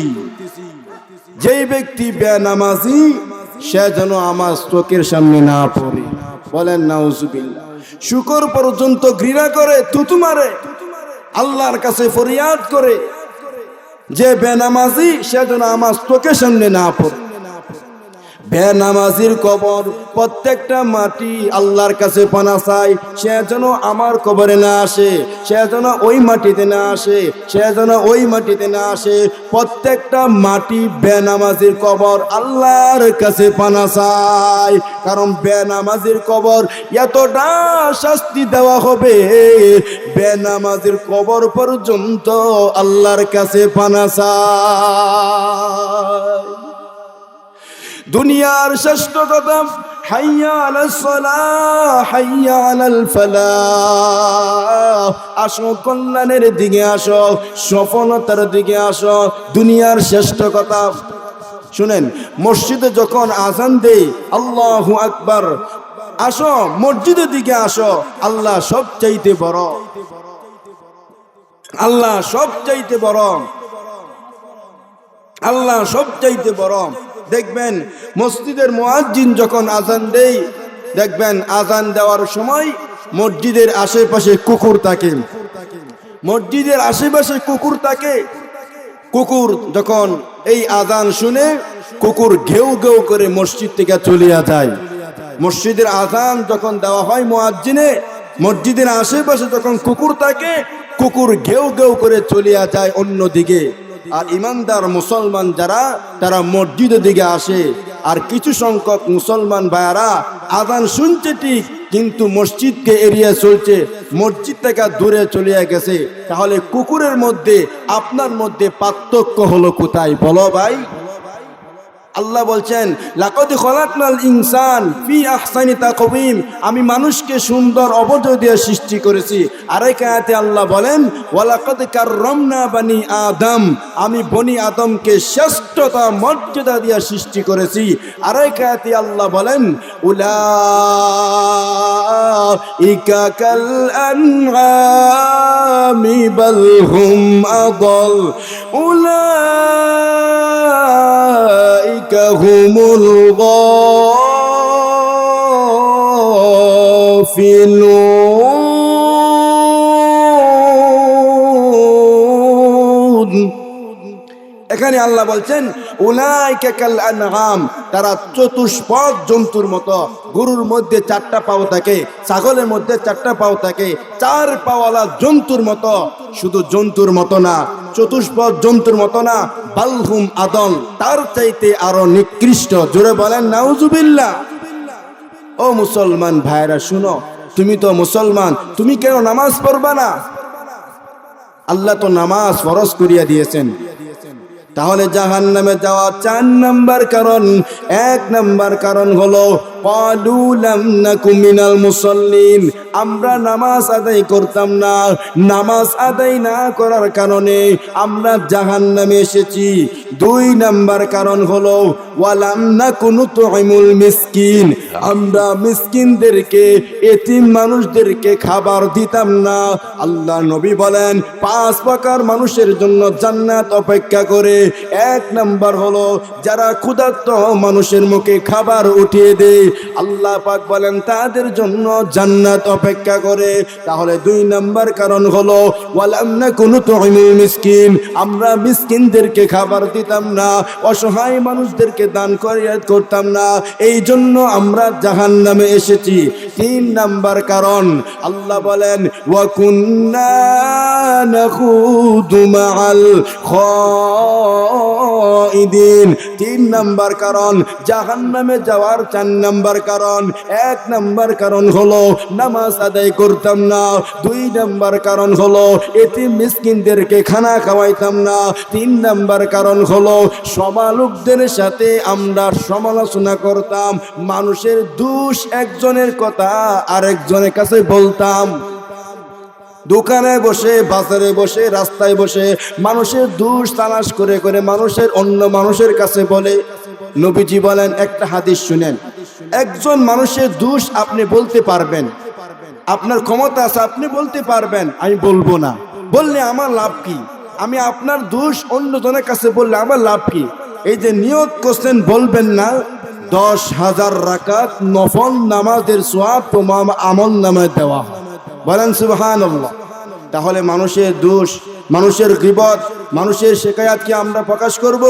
যেই ব্যক্তি বেনামাজি সে যেন আমার চোখের সামনে না পড়ে। বলেন নাউজুবিল্লাহ। শুকর পর্যন্ত ঘৃণা করে, থুতু মারে, আল্লাহর কাছে ফরিয়াদ করে যে বেনামাজি সে যেন আমার চোখের সামনে না পড়ে। বেনামাজির কবর, প্রত্যেকটা মাটি আল্লাহর কাছে পানা চাই, সে যেন আমার কবরে না আসে, সে যেন ওই মাটিতে না আসে, সে যেন ওই মাটিতে না আসে। প্রত্যেকটা মাটি বেনামাজির কবর আল্লাহর কাছে পানা চাই, কারণ বেনামাজির কবর এতটা শাস্তি দেওয়া হবে, বেনামাজির কবর পর্যন্ত আল্লাহর কাছে পানা চাই। দুনিয়ার শ্রেষ্ঠ কথা, হাইয়া আলাস সালাহ, হাইয়া আলাল ফালাহ। আসো কল্যাণের দিকে, আসো সফলতার দিকে আসো। দুনিয়ার শ্রেষ্ঠ কথা শুনেন, মসজিদে যখন আজান দেয় আল্লাহু আকবার, আসো মসজিদের দিকে আসো। আল্লাহ সবচাইতে বড়, আল্লাহ সবচাইতে বড়, আল্লাহ সবচাইতে বড়। দেখবেন মসজিদের মুয়াজ্জিন যখন আজান দেয়, দেখবেন আজান দেওয়ার সময় মসজিদের আশেপাশে কুকুর থাকে, মসজিদের আশেপাশে কুকুর থাকে। কুকুর যখন এই আজান শুনে কুকুর ঘেউ ঘেউ করে মসজিদ থেকে চলিয়া যায়। মসজিদের আজান যখন দেওয়া হয় মুয়াজ্জিনে, মসজিদের আশেপাশে যখন কুকুর থাকে, কুকুর ঘেউ ঘেউ করে চলিয়া যায় অন্যদিকে। আর ইমানদার মুসলমান যারা, তারা মসজিদের দিকে আসে। আর কিছু সংখ্যক মুসলমান ভাইয়ারা আজান শুনছে ঠিক, কিন্তু মসজিদকে এড়িয়ে চলছে, মসজিদ থেকে দূরে চলিয়া গেছে। তাহলে কুকুরের মধ্যে আপনার মধ্যে পার্থক্য হলো কোথায় বলো ভাই? আল্লাহ বলছেন লাকাদ খলাকনাল ইনসান ফি আহসানি তাকওয়িম, আমি মানুষকে সুন্দর অবয়ব দিয়ে সৃষ্টি করেছি। আরেক আয়াতে আল্লাহ বলেন ওয়ালাকাদ কাররামনা বানি আদম, আমি বনি আদমকে শ্রেষ্ঠতা মর্যাদা দিয়ে সৃষ্টি করেছি। আরেক আয়াতে আল্লাহ বলেন উলাইকা কাল আনআমি বাল হুম আদাল, উলাইকা হুমুল গাফিলুন। এখানে আল্লাহ বলছেন উলাইকা কাল আনআম, তারা চতুষ্পদ জন্তুর মতো। গরুর মধ্যে 4টা পাও থাকে, ছাগলের মধ্যে 4টা পাও থাকে, 4 পাওয়ালা জন্তুর মতো। শুধু জন্তুর মতো না, চতুষ্পদ জন্তুর মতো না, বালহুম আদল, তার চাইতে আরো নিকৃষ্ট। জোরে বলেন নাউজুবিল্লাহ। ও মুসলমান ভাইরা শুনো, তুমি তো মুসলমান, তুমি কেন নামাজ পড়বা না? আল্লাহ তো নামাজ ফরজ করিয়া দিয়েছেন। তাহলে জাহান্নামে যাওয়া 4 নাম্বার কারণ, 1 নাম্বার কারণ হলো ক্বালু লাম নাকু মিনাল মুসাল্লিন, আমরা নামাজ আদায় করতাম না। নামাজ আদায় না করার কারণে আমরা জাহান্নামে এসেছি। 2 নাম্বার কারণ হলো ওয়ালাম নাকু নুতইমুল মিসকিন, আমরা মিসকিনদেরকে, এতিম মানুষদেরকে খাবার দিতাম না। আল্লাহ নবী বলেন 5 প্রকার মানুষের জন্য জান্নাত অপেক্ষা করে। 1 নাম্বার হলো যারা ক্ষুধার্ত মানুষের মুখে খাবার উঠিয়ে দেয়, আল্লাহ পাক বলেন তাদের জন্য জান্নাত অপেক্ষা করে। তাহলে 2 নাম্বার কারণ হলো ওয়ালাম নাকু নুতইমুল মিসকিন, আমরা মিসকিনদেরকে খাবার দিতাম না, অসহায় মানুষদেরকে দান করতাম না, এই জন্য আমরা জাহান্নামে এসেছি। 3 নাম্বার কারণ আল্লাহ বলেন ওয়া কুন্না নাখুদু মাআল খাইদিন। 3 নাম্বার কারণ জাহান্নামে যাওয়ার 4 নাম্বার কারণ। 1 নাম্বার কারণ হলো নামাজ আদায় করতাম না। 2 নাম্বার কারণ হলো এতিম মিসকিনদেরকে খানা খাওয়াইতাম না। 3 নাম্বার কারণ হলো সমালোকদের সাথে আমরা সমালোচনা করতাম, মানুষের দোষ একজনের কথা আরেকজনের কাছে বলতাম। দোকানে বসে, বাজারে বসে, রাস্তায় বসে মানুষের দোষ তালাশ করে করে মানুষের অন্য মানুষের কাছে বলে। নবীজি বলেন, একটা হাদিস শুনেন, একজন মানুষের দোষ আপনি বলতে পারবেন, আপনার ক্ষমতা আছে, আপনি বলতে পারবেন, আমি বলবো না। বললে আমার লাভ কি? আমি আপনার দোষ অন্যজনের কাছে বললে আমার লাভ কি? এই যে নিয়ত করছেন বলবেন না, 10,000 রাকাত নফল নামাজের সওয়াব তোমার আমল নামায় দেওয়া হয়। বলেন সুবহানাল্লাহ। তাহলে মানুষের দোষ, মানুষের গীবত, মানুষের শিকায়াত কি আমরা প্রকাশ করব?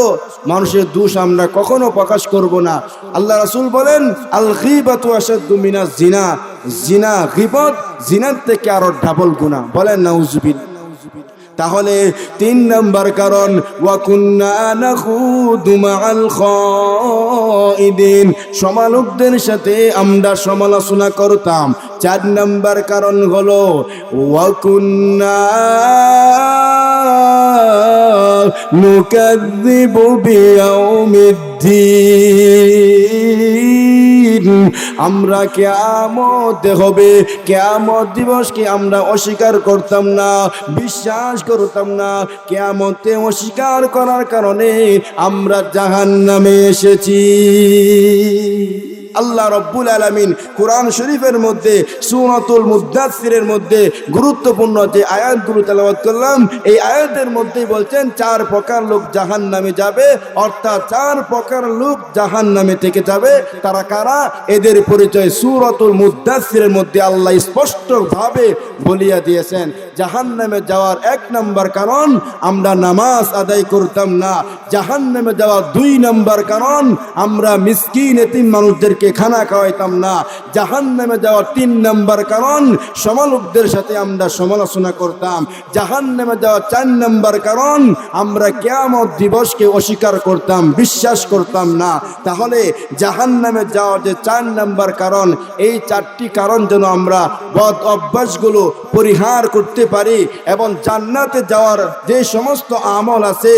মানুষের দোষ আমরা কখনো প্রকাশ করব না। আল্লাহ রাসূল বলেন আল গীবাতু আশাদ্দু মিনাজ জিনা, জিনা গীবত জিনার থেকে আরো ডাবল গুনাহ। বলেন নাউজুবিল্লাহ। তাহলে 3 নাম্বার কারণ ওয়া কুন্না নাখুদু মাআল খাইদিন, সমালোকদের সাথে আমরা সমালোচনা করতাম। 4 নাম্বার কারণ হলো ওয়া কুন্না নুকাযযিবু বিয়াউমিদ্দিন, আমরা কিয়ামত হবে, কিয়ামত দিবসকে আমরা অস্বীকার করতাম না, বিশ্বাস করতাম না। কিয়ামতে অস্বীকার করার কারণে আমরা জাহান্নামে এসেছি। আল্লাহ রব্বুল আলামিন কোরআন শরীফের মধ্যে সূরাতুল মুদ্দাসসিরের মধ্যে গুরুত্বপূর্ণ যে আয়াতগুলো তেলাওয়াত করলাম, এই আয়াতের মধ্যেই বলছেন 4 প্রকার লোক জাহান্নামে যাবে, অর্থাৎ 4 প্রকার লোক জাহান্নামে থেকে যাবে। তারা কারা? এদের পরিচয় সূরাতুল মুদ্দাসসিরের মধ্যে আল্লাহ স্পষ্টভাবে বলিয়া দিয়েছেন। জাহান্নামে যাওয়ার 1 নম্বর কারণ আমরা নামাজ আদায় করতাম না। জাহান্নামে যাওয়ার 2 নম্বর কারণ আমরা মিসকিন এতিম মানুষদেরকে খানা খাওয়াইতাম না। জাহান্নামে যাওয়ার 3 নম্বর কারণ সমালোকদের সাথে আমরা সমালোচনা করতাম। জাহান্নামে যাওয়ার 4 নম্বর কারণ আমরা কিয়ামত দিবসকে অস্বীকার করতাম, বিশ্বাস করতাম না। তাহলে জাহান্নামে যাওয়ার যে 4 নম্বর কারণ, এই 4টি কারণ যেন আমরা বদ অভ্যাসগুলো পরিহার করতে পারি এবং জান্নাতে যাওয়ার যে সমস্ত আমল আছে,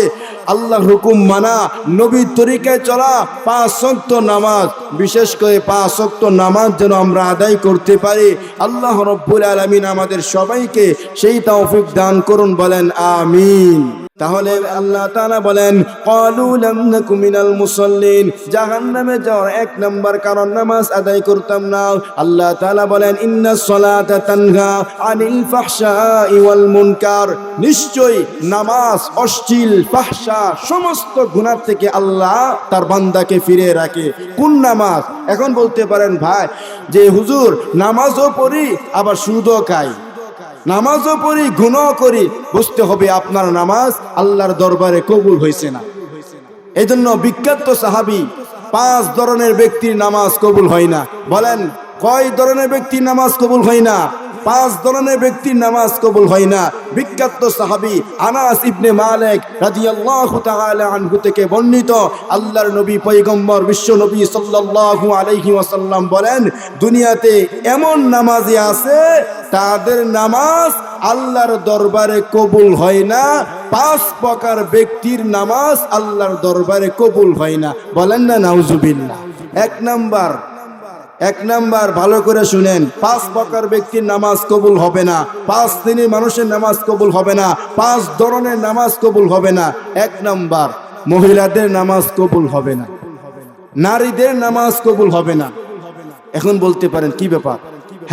আল্লাহর হুকুম মানা, নবীর তরিকায় চলা, 5 ওয়াক্ত নামাজ, বিশেষ করে 5 ওয়াক্ত নামাজ যেন আমরা আদায় করতে পারি। আল্লাহ রাব্বুল আলামিন আমাদের সবাইকে সেই তৌফিক দান করুন, বলেন আমিন। তাহলে আল্লাহ তাআলা বলেন ক্বালু লাম নাকু মিনাল মুসাল্লিন, জাহান্নামে যাওয়ার 1 নম্বর কারণ নামাজ আদায় করতাম না। আল্লাহ তাআলা বলেন ইন্নাস সালাতা তানহা আনিল ফাহশাই ওয়াল মুনকার, নিশ্চয়ই নামাজ অশ্লীল ফাহশা সমস্ত গুনাহ থেকে আল্লাহ তার বান্দাকে ফিরিয়ে রাখে। কোন নামাজ? এখন বলতে পারেন ভাই যে হুজুর নামাজও পড়ি আবার সুদও খাই, নামাজও পড়ি গুনাহ করি, বুঝতে হবে আপনার নামাজ আল্লাহর দরবারে কবুল হয়েছে না। এই জন্য বিখ্যাত সাহাবী 5 ধরনের ব্যক্তির নামাজ কবুল হয় না। বলেন কয় ধরনের ব্যক্তির নামাজ কবুল হয় না? 5 ধরনের ব্যক্তির নামাজ কবুল হয় না। বিখ্যাত সাহাবী আনাস ইবনে মালিক রাদিয়াল্লাহু তাআলা আনহু থেকে বর্ণিত, আল্লাহর নবী পয়গম্বর বিশ্ব নবী সাল্লাল্লাহু আলাইহি ওয়াসাল্লাম বলেন, দুনিয়াতে এমন নামাজি আছে তাদের নামাজ আল্লাহর দরবারে কবুল হয় না। 5 প্রকার ব্যক্তির নামাজ আল্লাহর দরবারে কবুল হয় না। বলেন না নাউজুবিল্লাহ। 1 নাম্বার ভালো করে শুনেন, 5 প্রকার ব্যক্তির নামাজ কবুল হবে না, 5 শ্রেণীর মানুষের নামাজ কবুল হবে না, 5 ধরনের নামাজ কবুল হবে না। 1 নাম্বার, মহিলাদের নামাজ কবুল হবে না, নারীদের নামাজ কবুল হবে না। এখন বলতে পারেন কি ব্যাপার?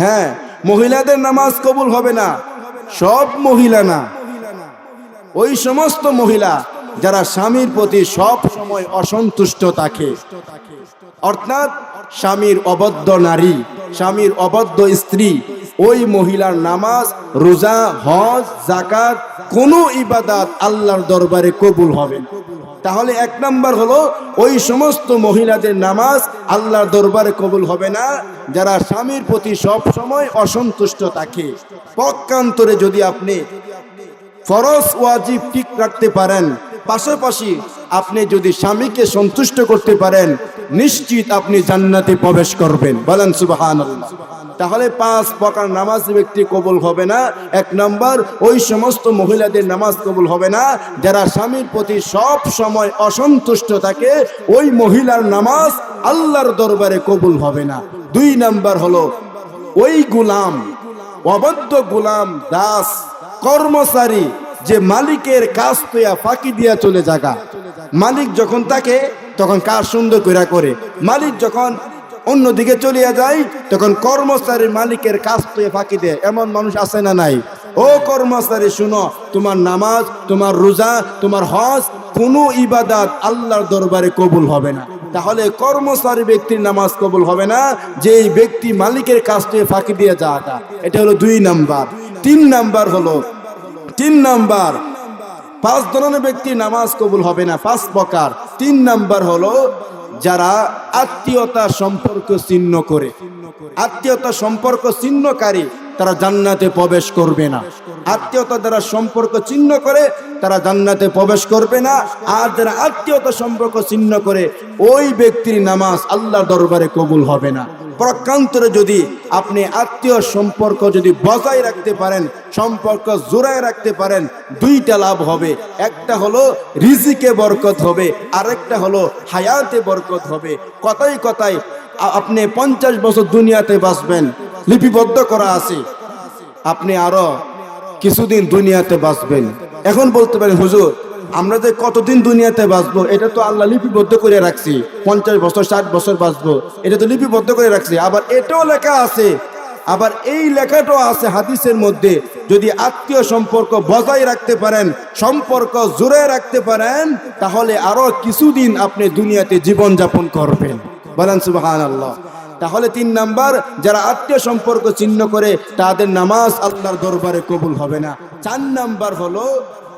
হ্যাঁ, মহিলাদের নামাজ কবুল হবে না। সব মহিলা না, ওই সমস্ত মহিলা যারা স্বামীর প্রতি সব সময় অসন্তুষ্ট থাকে, অর্থাৎ স্বামীর অবদ্ধ নারী, স্বামীর অবদ্ধ স্ত্রী, ওই মহিলার নামাজ, রোজা, হজ, যাকাত কোনো ইবাদত আল্লাহর দরবারে কবুল হবে না। তাহলে 1 নাম্বার হলো ওই সমস্ত মহিলাদের নামাজ আল্লাহর দরবারে কবুল হবে না যারা স্বামীর প্রতি সব সময় অসন্তুষ্ট থাকে। পক্ষান্তরে যদি আপনি ফরজ ওয়াজিব ঠিক রাখতে পারেন, পাশাপাশি আপনি যদি স্বামীকে সন্তুষ্ট করতে পারেন, নিশ্চিত আপনি জান্নাতে প্রবেশ করবেন। বলেন সুবহানাল্লাহ। তাহলে 5 প্রকার নামাজ ব্যক্তি কবুল হবে না। 1 নাম্বার, ওই সমস্ত মহিলাদের নামাজ কবুল হবে না যারা স্বামীর প্রতি সব সময় অসন্তুষ্ট থাকে, ওই মহিলার নামাজ আল্লাহর দরবারে কবুল হবে না। 2 নাম্বার হলো ওই গোলাম, অবদ্ধ গোলাম, দাস, কর্মচারী যে মালিকের কাজ পেয়া ফাঁকি দিয়া চলে যাগা। মালিক যখন থাকে তখন কাজ সুন্দর করে, মালিক যখন অন্যদিকে চলিয়া যায় তখন কর্মচারী মালিকের কাজ পেয়ে ফাঁকি দেয়। এমন মানুষ আছে না নাই? ও কর্মচারী শুনো, তোমার নামাজ, তোমার রোজা, তোমার হজ কোনো ইবাদত আল্লাহর দরবারে কবুল হবে না। তাহলে কর্মচারী ব্যক্তির নামাজ কবুল হবে না, যেই ব্যক্তি মালিকের কাজ পেয়ে ফাঁকি দিয়ে যাওয়াটা। এটা হলো 2 নাম্বার। 3 নাম্বার হলো 5 ধরনের ব্যক্তির নামাজ কবুল হবে না, 5 প্রকার। 3 নাম্বার হলো যারা আত্মীয়তা সম্পর্ক ছিন্ন করে, আত্মীয়তা সম্পর্ক ছিন্নকারী, তারা জান্নাতে প্রবেশ করবে না। আত্মীয়তা দ্বারা সম্পর্ক ছিন্ন করে তারা জান্নাতে প্রবেশ করবে না। আর যারা আত্মীয়তা সম্পর্ক ছিন্ন করে, ওই ব্যক্তির নামাজ আল্লাহর দরবারে কবুল হবে না। পক্ষান্তরে যদি আপনি আত্মীয় সম্পর্ক যদি বজায় রাখতে পারেন, সম্পর্ক জোড়ায় রাখতে পারেন, 2টা লাভ হবে। একটা হলো রিজিকে বরকত হবে, আরেকটা হলো হায়াতে বরকত হবে। কথায় কথায় আপনি 50 বছর দুনিয়াতে বাঁচবেন, লিপিবদ্ধ করা আছে, আপনি আরো কিছুদিন দুনিয়াতে বাঁচবেন। এখন বলতে পারেন হুজুর আমরা যে কতদিন দুনিয়াতে বাঁচবো এটা তো আল্লাহ লিপিবদ্ধ করে রাখছি, 50 বছর 60 বছর বাঁচবো, এটা তো লিপিবদ্ধ করে রাখছি। আবার এটাও লেখা আছে, আবার এই লেখাটাও আছে হাদিসের মধ্যে, যদি আত্মীয় সম্পর্ক বজায় রাখতে পারেন, সম্পর্ক জোরে রাখতে পারেন, তাহলে আরো কিছুদিন আপনি দুনিয়াতে জীবন যাপন করবেন। বলেন সুবহানাল্লাহ। তাহলে 3 নাম্বার, যারা আত্মীয় সম্পর্ক ছিন্ন করে তাদের নামাজ আল্লাহর দরবারে কবুল হবে না। 4 নাম্বার হলো,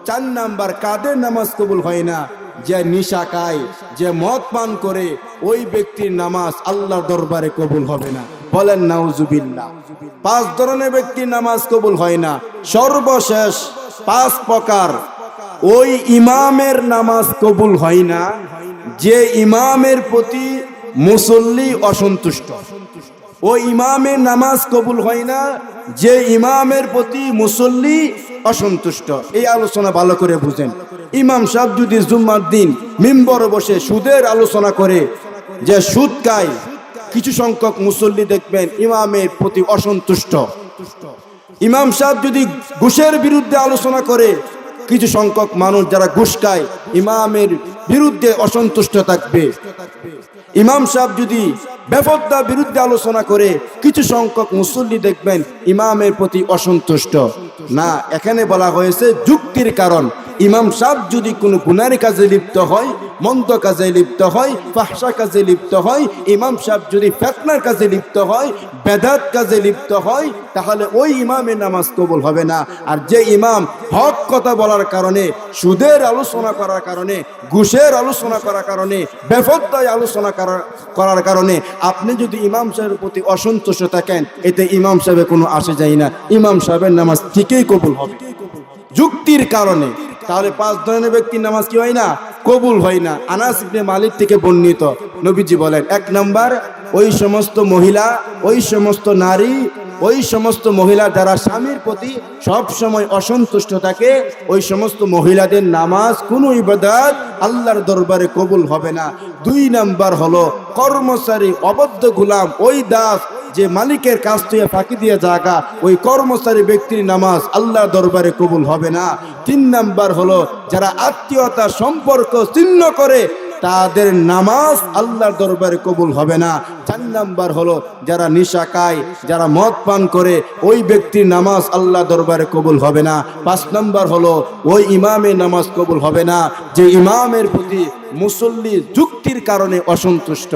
4 নাম্বার কাদের নামাজ কবুল হয় না? যে নিশা খায়, যে মদ পান করে, ওই ব্যক্তির নামাজ আল্লাহর দরবারে কবুল হবে না। বলেন নাউজুবিল্লাহ। 5 ধরনের ব্যক্তির নামাজ কবুল হয় না। সর্বশেষ 5 প্রকার, ওই ইমামের নামাজ কবুল হয় না যে ইমামের প্রতি মুসল্লি অসন্তুষ্ট। ওই ইমামের নামাজ কবুল হয় না যে ইমামের প্রতি মুসল্লি অসন্তুষ্ট। এই আলোচনা ভালো করে বুঝেন। ইমাম সাহেব যদি জুম্মার দিন মিম্বরে বসে সুদের আলোচনা করে, যে সুদ খায়, কিছু সংখ্যক মুসল্লি দেখবেন ইমামের প্রতি অসন্তুষ্ট। ইমাম সাহেব যদি ঘুষের বিরুদ্ধে আলোচনা করে, কিছু সংখ্যক মানুষ যারা ঘুষ খায় ইমামের বিরুদ্ধে অসন্তুষ্ট থাকবে। ইমাম সাহেব যদি বেপরদার বিরুদ্ধে আলোচনা করে, কিছু সংখ্যক মুসল্লি দেখবেন ইমামের প্রতি অসন্তুষ্ট। না, এখানে বলা হয়েছে যুক্তির কারণ। ইমাম সাহেব যদি কোনো গুনার কাজে লিপ্ত হয়, মন্দ কাজে লিপ্ত হয়, ফাহশা কাজে লিপ্ত হয়, ইমাম সাহেব যদি ফিতনার কাজে লিপ্ত হয়, বেদাত কাজে লিপ্ত হয়, তাহলে ওই ইমামের নামাজ কবুল হবে না। আর যে ইমাম হক কথা বলার কারণে, সুদের আলোচনা করার কারণে, ঘুষের আলোচনা করার কারণে, বেপরদায় আলোচনা করার কারণে আপনি যদি ইমাম সাহেবের প্রতি অসন্তুষ্ট থাকেন, এতে ইমাম সাহেবের কোনো আসে যায় না, ইমাম সাহেবের নামাজ ঠিকই কবুল হবে যুক্তির কারণে। তাহলে 5 ধরনের ব্যক্তির নামাজ কি হয় না? কবুল হয় না। আনাস ইবনে মালিক থেকে বর্ণিত, নবীজি বলেন, 1 নাম্বার, ওই সমস্ত মহিলা, ওই সমস্ত নারী, ওই সমস্ত মহিলা যারা স্বামীর প্রতি সব সময় অসন্তুষ্ট থাকে, ওই সমস্ত মহিলাদের নামাজ, কোনো ইবাদত আল্লাহর দরবারে কবুল হবে না। 2 নাম্বার হলো কর্মচারী, অবদ্ধ গোলাম, ওই দাস যে মালিকের কাছ থেকে ফাঁকি দিয়ে জায়গা, ওই কর্মচারী ব্যক্তির নামাজ আল্লাহর দরবারে কবুল হবে না। 3 নাম্বার হলো যারা আত্মীয়তা সম্পর্ক ছিন্ন করে, তাদের নামাজ আল্লাহর দরবারে কবুল হবে না। 4 নাম্বার হলো যারা নিশা খায়, যারা মদ পান করে, ওই ব্যক্তির নামাজ আল্লাহর দরবারে কবুল হবে না। 5 নাম্বার হলো ওই ইমামের নামাজ কবুল হবে না যে ইমামের প্রতি মুসল্লি যুক্তির কারণে অসন্তুষ্ট।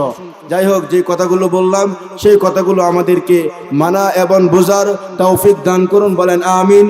যাই হোক, যে কথাগুলো বললাম সেই কথাগুলো আমাদেরকে মানা এবং বোঝার তৌফিক দান করুন। বলেন আমিন।